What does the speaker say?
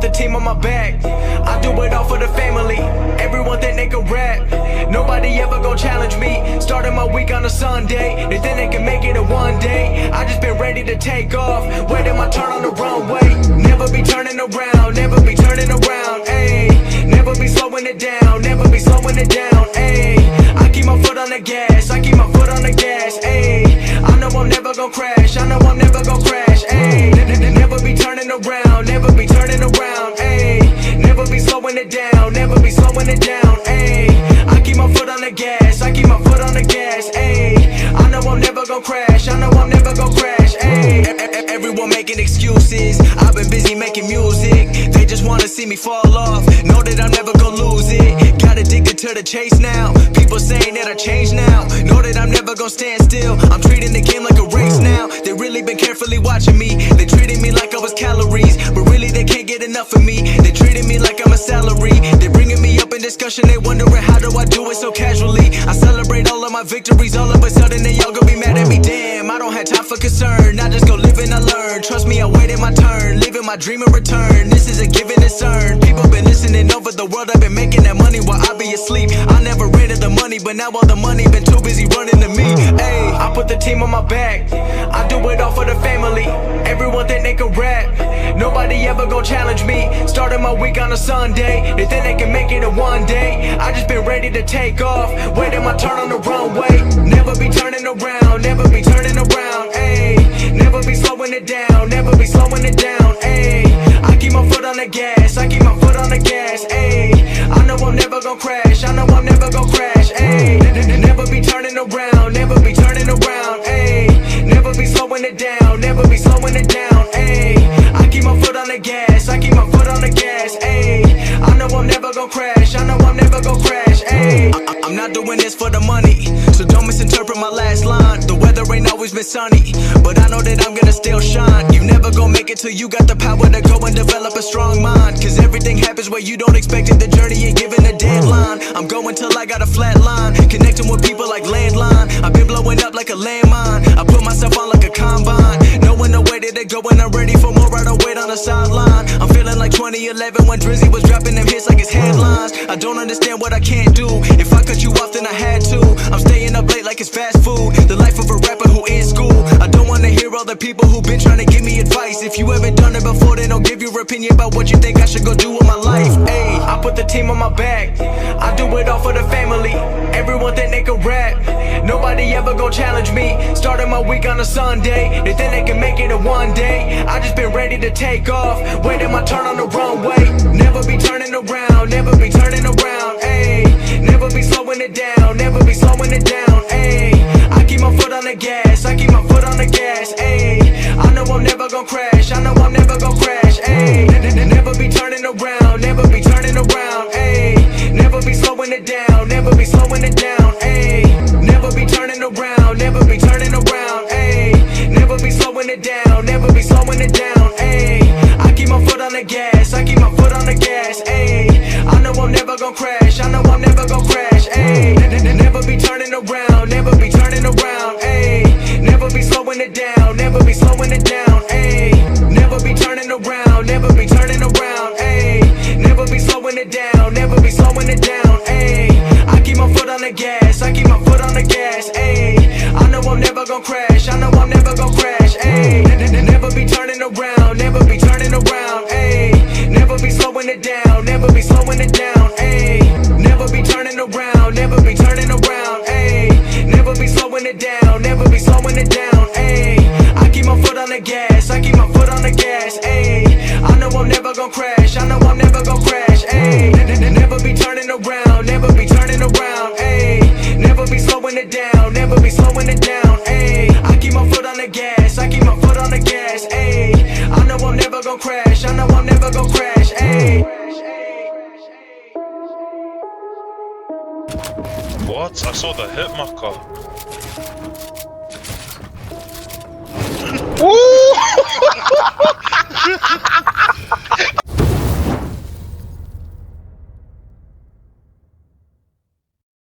put the team on my back. I do it all for the family. Everyone think they can rap. Nobody ever gon' challenge me. Starting my week on a Sunday. They think they can make it in one day. I just been ready to take off, waiting my turn on the runway. Never be turning around, never be turning around, ayy. Never be slowing it down, never be slowing it down, ayy. I keep my foot on the gas, I keep my foot on the gas, ayy. I know I'm never gon' crash, I know I'm never gon' crash, ayy. Never be turning around, never be turning around, ayy. Never be slowing it down, never be slowing it down, ayy. I keep my foot on the gas, I keep my foot on the gas, ayy. I know I'm never gon' crash, I know I'm never gon' crash, ayy. Everyone making excuses, I've been busy making music. They just wanna see me fall off, know that I'm never gon' lose it. Got addicted to the chase now, people saying that I changed now. Know that I'm never gon' stand still, I'm treating the game like a race now. They really been carefully watching me, they treated me like I was calories, but really they can't get enough of me. They treated me like I'm a salary, they bringing me up in discussion. They wondering how do I do it so casually. I celebrate all of my victories, all of a sudden they all gon' be mad at me. Damn, I don't have time for concern, I just go live and I learn. Trust me, I waited my turn, living my dream in return. This is a given, it's earned. People been listening over the world, I've been making that money while I be asleep. I never ran to the money, but now all the money been too busy running to me. Ayy, I put the team on my back, I do it all for the family. Everyone think they can rap, nobody ever gon' challenge me. Starting my week on a Sunday, they think they can make it in one day. I just been ready to take off, waiting my turn on the runway. Never be turning around, never be turning around, ayy. Never be slowing it down, never be slowing it down, ayy. I keep my foot on the gas, I keep my foot on the gas, ayy. I know I'm never gon' crash, I know I'm never gon' crash, ayy. Never be turning around, never be turning around, ayy. Never be slowing it down, never be slowing it down, ayy. I keep my foot on the gas, I keep my foot on the gas, ayy. I know I'm never gon' crash, I know I'm never gon' crash, ayy. I'm not doing this for the money, so don't misinterpret my last line. The weather ain't always been sunny, but I know that I'm gonna still shine. You never gon' make it till you got the power to go and develop a strong mind. Cause everything happens where you don't expect it, the journey ain't given a deadline. I'm going till I got a flat line, connecting with people like landline. I've been blowing up like a landmine, I put myself on like a combine. Knowing the way that they go and I'm ready for more, I don't wait on the sideline. I'm feeling like 2011 when Drizzy was dropping them hits like his headlines. I don't understand what I can't do, if I cut you off then I had to. I'm staying up late like it's fast food, the life of a rapper who in school. I don't wanna hear all the people who been trying to give me advice. If you haven't done it before, then don't give your opinion about what you think I should go do with my life. Ayy, I put the team on my back, I do it all for the family. Everyone think they can rap, nobody ever gon' challenge me. Starting my week on a Sunday, they think they can make it in one day. I just been ready to take off, waiting my turn on the runway. Never be turning around, never be turning around, ayy. Never be slowing it down, never be slowing it down, ayy. I keep my foot on the gas, I keep my foot on the gas, ayy. I know I'm never gon' crash, I know I'm never gon' crash, ayy. Never be turning around, never be turning around, ayy. Never be slowing it down, never be slowing it down, ayy. Never be turning around, never be turning around, ayy. Never be slowing it down, never be slowing it down, ayy. I keep my foot on the gas, I keep my foot on the gas, ayy. I know I'm never gon' crash, I know I'm never gon' crash, ayy. Never be turning around, never be turning around, ayy. Never be slowing it down, never be slowing it down, ayy. Never be turning around, never be turning around, ayy. Never be slowing it down, never be slowing it down, ayy. I keep my foot on the gas, I keep my foot on the gas, ayy. I know I'm never gon' crash, I know I'm never gon' crash, ayy. Never be turning around, never be turning around, ayy. Never be slowing it down, never be slowing it down, ayy. Never be turning around, never be turning around, ayy. Never be slowing it down, never be slowing it down, ayy. I keep my foot on the gas, I keep my foot on the gas, ayy. I know I'm never gon' crash, I know I'm never gon' crash, ayy. Never be turning around, never be turning around, ayy. Never be slowing it down, never be slowing it down, ayy. I keep my foot on the gas, I keep my foot on the gas, ayy. I know I'm never gon' crash, I know I'm never gon' crash, ayy. What? I saw the hit marker. Ooh!